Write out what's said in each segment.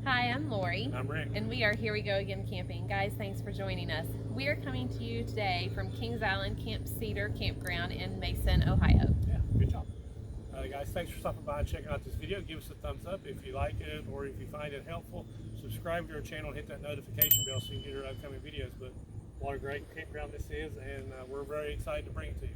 Hi, I'm Lori. I'm Rick. And we are Here We Go Again Camping. Guys, thanks for joining us. We are coming to you today from Kings Island Camp Cedar Campground in Mason, Ohio. Yeah, good job. Guys, thanks for stopping by and checking out this video. Give us a thumbs up if you like it or if you find it helpful. Subscribe to our channel and hit that notification bell so you can get our upcoming videos. But what a great campground this is, and we're very excited to bring it to you.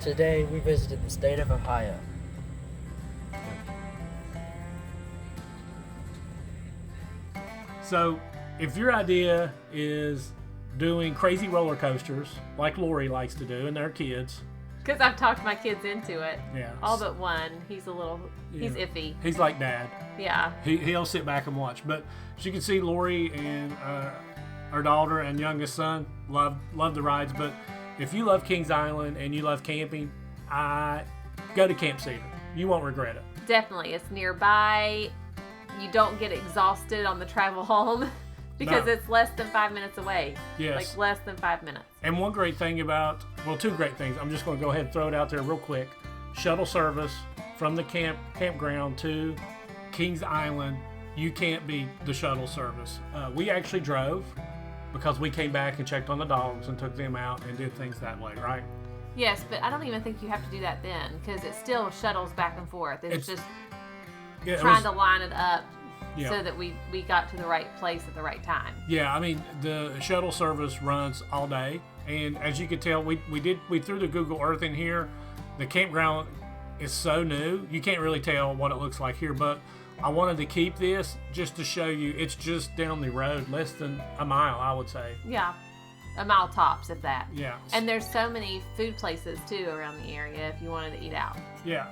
Today we visited the state of Ohio. So, if your idea is doing crazy roller coasters like Lori likes to do and their kids, Because I've talked my kids into it. yeah, All but one. He's iffy. He's like Dad. Yeah. He'll sit back and watch. But as you can see, Lori and our daughter and youngest son love the rides. But if you love Kings Island and you love camping, go to Camp Cedar. You won't regret it. Definitely. It's nearby. You don't get exhausted on the travel home because No. it's less than 5 minutes away. Yes. Like less than 5 minutes. And one great thing two great things. I'm just going to go ahead and throw it out there real quick. Shuttle service from the campground to Kings Island. You can't beat the shuttle service. We actually drove because we came back and checked on the dogs and took them out and did things that way, right? Yes, but I don't even think you have to do that then because it still shuttles back and forth. It's just Yeah, trying to line it up Yeah. so that we got to the right place at the right time. Yeah, I mean, the shuttle service runs all day. And as you can tell, we threw the Google Earth in here. The campground is so new, you can't really tell what it looks like here, but I wanted to keep this just to show you it's just down the road, less than a mile, I would say. Yeah, a mile tops, if that. Yeah. And there's so many food places too around the area if you wanted to eat out. Yeah,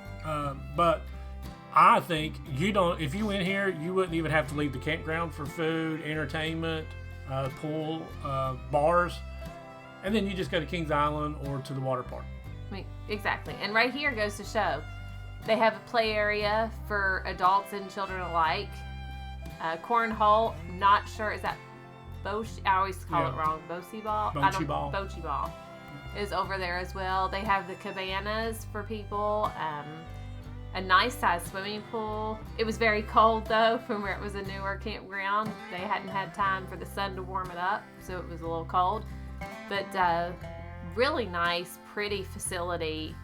but I think if you went here, you wouldn't even have to leave the campground for food, entertainment, pool, bars, and then you just go to Kings Island or to the water park. I mean, exactly. And right here goes to show. They have a play area for adults and children alike. Cornhole, not sure, is that I always call it wrong. Bocce ball? Bocce ball. Bocce ball is over there as well. They have the cabanas for people. A nice sized swimming pool. It was very cold though, from where it was a newer campground. They hadn't had time for the sun to warm it up, so it was a little cold. But really nice, pretty facility.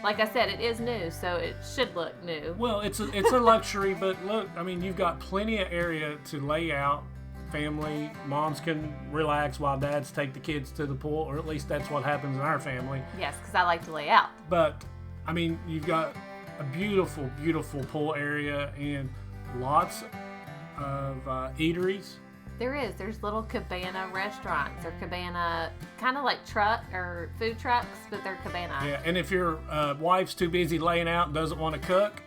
Like I said, it is new, so it should look new. Well, it's a luxury, but look, I mean, you've got plenty of area to lay out. Family, moms can relax while dads take the kids to the pool, or at least that's what happens in our family. Yes, because I like to lay out. But, I mean, you've got a beautiful, beautiful pool area and lots of eateries. There's little cabana restaurants or cabana, kind of like truck or food trucks, but they're cabana. Yeah, and if your wife's too busy laying out and doesn't want to cook,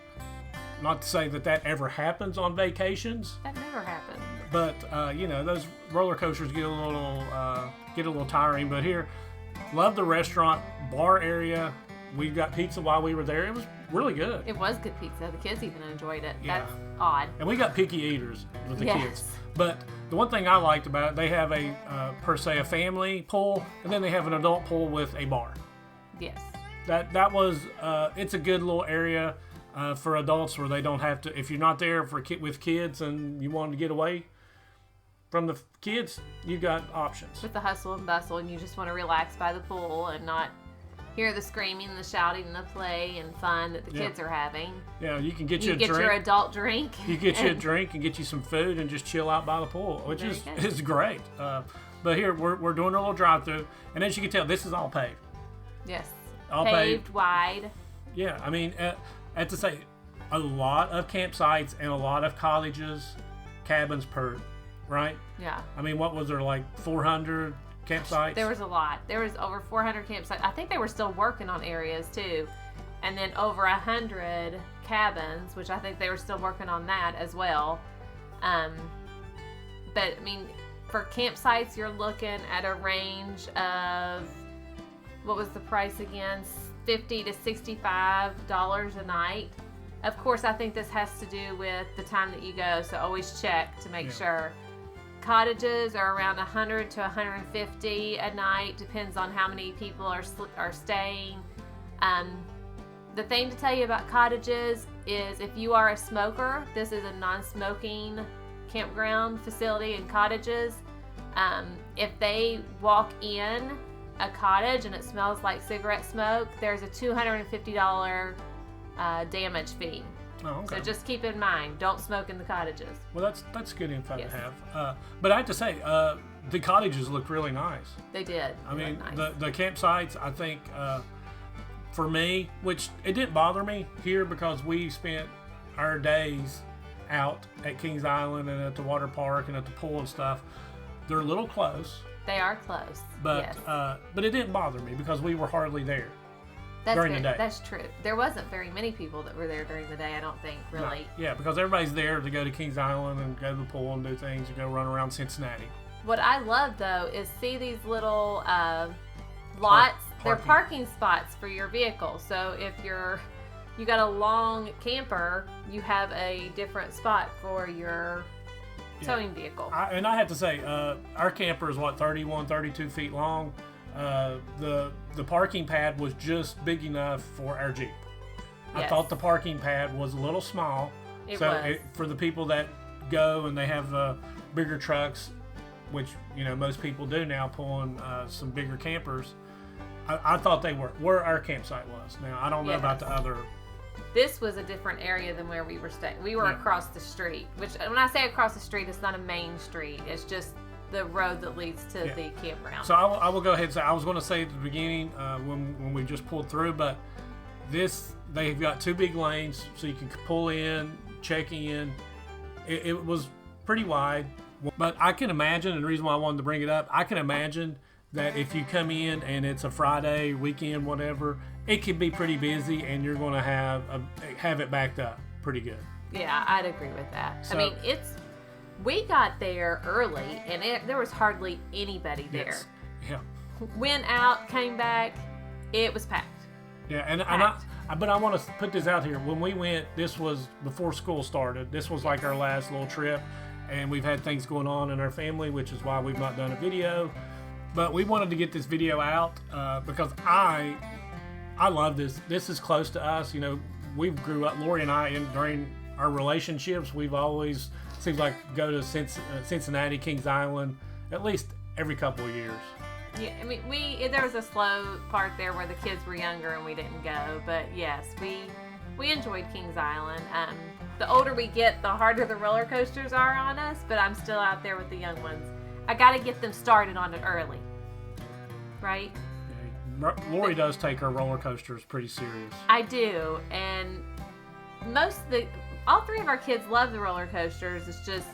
not to say that ever happens on vacations, That never happened. but those roller coasters get a little tiring. But here, love the restaurant bar area. We got pizza while we were there. It was really good. It was good pizza. The kids even enjoyed it. Yeah. That's odd. And we got picky eaters with the Yes. kids. But the one thing I liked about it, they have a family pool, and then they have an adult pool with a bar. Yes. That was it's a good little area for adults where they don't have to. If you're not there with kids and you want to get away from the kids, you've got options. With the hustle and bustle, and you just want to relax by the pool and not hear the screaming, the shouting, and the play and fun that the kids are having. Yeah, you can get you a get drink. your adult drink. You get you a drink and get you some food and just chill out by the pool, which is great. But here we're doing a little drive-through, and as you can tell, this is all paved. Yes. All paved, wide. Yeah, I mean, I have to say, a lot of campsites and a lot of cottages, cabins per, right? Yeah. I mean, what was there, like 400 campsites? There was a lot. There was over 400 campsites. I think they were still working on areas too. And then over 100 cabins, which I think they were still working on that as well. But I mean, for campsites, you're looking at a range of, what was the price again? $50 to $65 a night. Of course, I think this has to do with the time that you go, so always check to make sure. Cottages are around $100 to $150 a night, depends on how many people are staying. The thing to tell you about cottages is if you are a smoker, this is a non-smoking campground facility and cottages. If they walk in a cottage and it smells like cigarette smoke, there's a $250 damage fee. Oh, okay. So just keep in mind, don't smoke in the cottages. Well, that's good info to have. But I have to say, the cottages looked really nice. They did. I mean, nice. the campsites, I think, for me, which it didn't bother me here because we spent our days out at Kings Island and at the water park and at the pool and stuff. They're a little close. They are close. But yes. But it didn't bother me because we were hardly there. That's during the day. That's true. There wasn't very many people that were there during the day, I don't think, really. No. Yeah, because everybody's there to go to Kings Island and go to the pool and do things and go run around Cincinnati. What I love, though, is see these little lots. They're parking spots for your vehicle. So if you got a long camper, you have a different spot for your towing vehicle. And I have to say, our camper is 31, 32 feet long. The parking pad was just big enough for our Jeep. Yes. I thought the parking pad was a little small. It was. For the people that go and they have bigger trucks, which most people do now, pulling some bigger campers, I thought they were where our campsite was. Now I don't know about the other. This was a different area than where we were staying. We were across the street, which when I say across the street, it's not a main street. It's just the road that leads to the campground. So I will go ahead and say, I was going to say at the beginning when we just pulled through, but they've got two big lanes so you can pull in, check in. It was pretty wide, but I can imagine, and the reason why I wanted to bring it up, I can imagine that if you come in and it's a Friday, weekend, whatever, it can be pretty busy and you're going to have it backed up pretty good. Yeah, I'd agree with that. So, I mean, we got there early and there was hardly anybody there. Yes. Yeah. Went out, came back, it was packed. Yeah, but I want to put this out here. When we went, this was before school started. This was like our last little trip, and we've had things going on in our family, which is why we've not done a video. But we wanted to get this video out because I love this. This is close to us. We grew up, Lori and I, during our relationships, we've always seems like go to Cincinnati, Kings Island, at least every couple of years. Yeah, I mean, there was a slow part there where the kids were younger and we didn't go, but yes, we enjoyed Kings Island. The older we get, the harder the roller coasters are on us, but I'm still out there with the young ones. I got to get them started on it early, right? Yeah, Lori does take her roller coasters pretty serious. I do, and all three of our kids love the roller coasters. It's just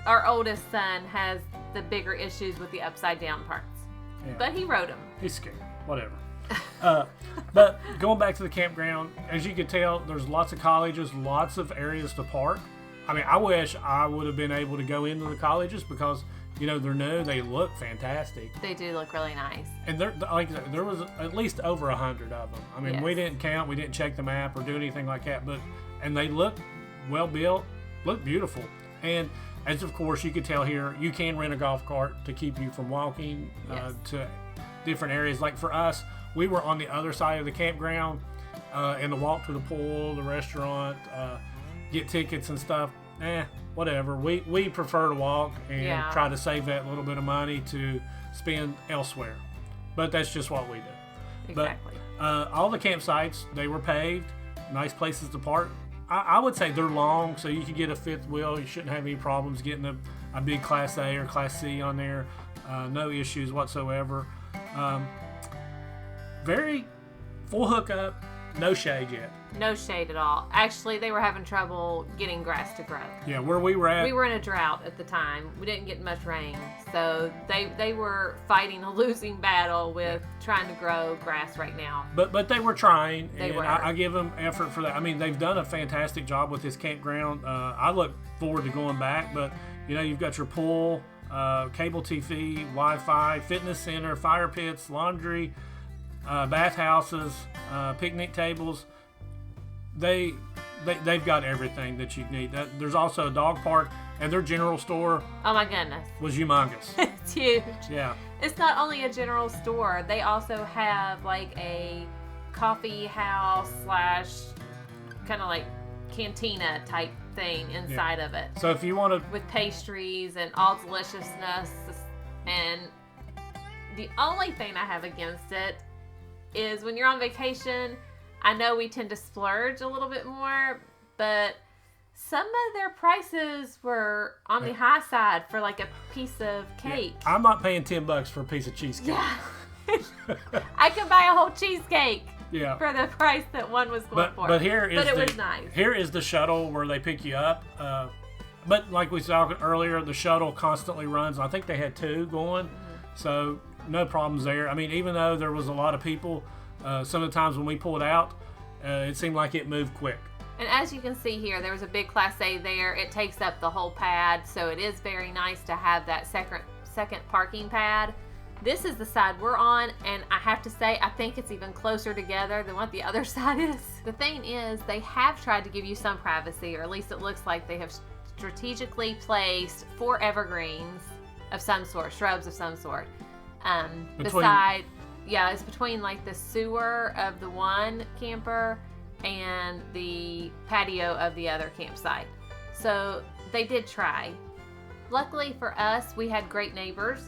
our oldest son has the bigger issues with the upside down parts. Yeah. But he rode them. He's scared. Whatever. But going back to the campground, as you can tell, there's lots of colleges, lots of areas to park. I mean, I wish I would have been able to go into the colleges because, they're new. They look fantastic. They do look really nice. And there was at least over 100 of them. I mean, we didn't count. We didn't check the map or do anything like that. And they look well built, look beautiful. And as of course you could tell here, you can rent a golf cart to keep you from walking to different areas. Like for us, we were on the other side of the campground, and the walk to the pool, the restaurant, get tickets and stuff. Whatever. We prefer to walk and try to save that little bit of money to spend elsewhere. But that's just what we do. Exactly. But all the campsites, they were paved, nice places to park. I would say they're long, so you could get a fifth wheel. You shouldn't have any problems getting a big Class A or Class C on there. No issues whatsoever. Very full hookup, no shade yet. No shade at all. Actually, they were having trouble getting grass to grow. Yeah, where we were at. We were in a drought at the time. We didn't get much rain. So they were fighting a losing battle with trying to grow grass right now. But they were trying, and I give them effort for that. I mean, they've done a fantastic job with this campground. I look forward to going back, but you've got your pool, cable TV, Wi-Fi, fitness center, fire pits, laundry. bathhouses, picnic tables. They've got everything that you need. There's also a dog park, and their general store. Oh my goodness. Was humongous. It's huge. Yeah. It's not only a general store. They also have like a coffee house / kind of like cantina type thing inside of it. So if you want to, with pastries and all deliciousness, and the only thing I have against it is when you're on vacation, I know we tend to splurge a little bit more, but some of their prices were on the high side for like a piece of cake. Yeah, I'm not paying $10 for a piece of cheesecake. Yeah. I could buy a whole cheesecake Yeah. for the price that one was going for. But it was nice. Here is the shuttle where they pick you up. But like we saw earlier, the shuttle constantly runs. I think they had 2 going, so no problems there. I mean, even though there was a lot of people, some of the times when we pulled out, it seemed like it moved quick. And as you can see here, there was a big Class A there. It takes up the whole pad, so it is very nice to have that second parking pad. This is the side we're on, and I have to say, I think it's even closer together than what the other side is. The thing is, they have tried to give you some privacy, or at least it looks like they have strategically placed 4 evergreens of some sort, shrubs of some sort. Beside, it's between like the sewer of the one camper and the patio of the other campsite. So they did try. Luckily for us, we had great neighbors.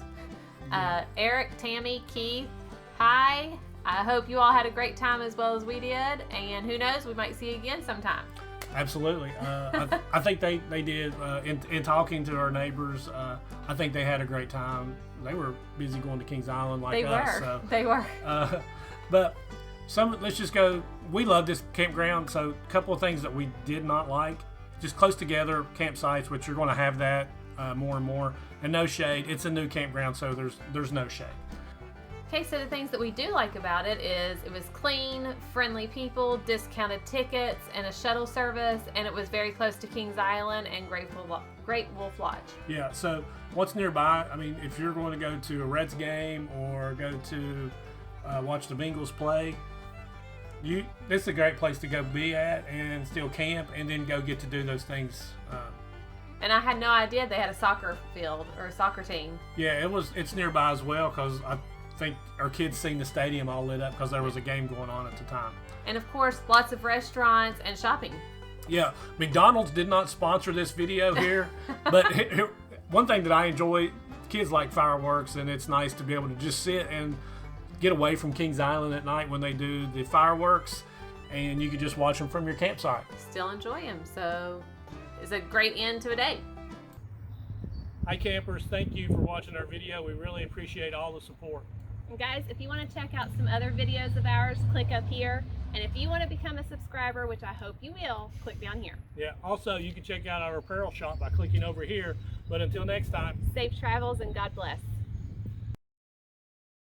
Eric, Tammy, Keith, hi. I hope you all had a great time as well as we did, and who knows, we might see you again sometime. Absolutely. I think they did. In talking to our neighbors, I think they had a great time. They were busy going to Kings Island like us. They were. But let's just go. We love this campground. So a couple of things that we did not like: just close together campsites, which you're going to have that more and more, and no shade. It's a new campground, so there's no shade. Okay, so the things that we do like about it is it was clean, friendly people, discounted tickets, and a shuttle service, and it was very close to Kings Island and Great Wolf Lodge. Yeah, so what's nearby? I mean, if you're going to go to a Reds game or go to watch the Bengals play, this is a great place to go be at and still camp and then go get to do those things. And I had no idea they had a soccer field or a soccer team. Yeah, it's nearby as well, because I think our kids seen the stadium all lit up because there was a game going on at the time. And of course, lots of restaurants and shopping. Yeah, McDonald's did not sponsor this video here, but one thing that I enjoy, kids like fireworks, and it's nice to be able to just sit and get away from Kings Island at night when they do the fireworks, and you can just watch them from your campsite. Still enjoy them, so it's a great end to a day. Hi campers, thank you for watching our video. We really appreciate all the support. And guys, if you want to check out some other videos of ours, click up here. And if you want to become a subscriber, which I hope you will, click down here. Yeah, also you can check out our apparel shop by clicking over here. But until next time, safe travels and God bless.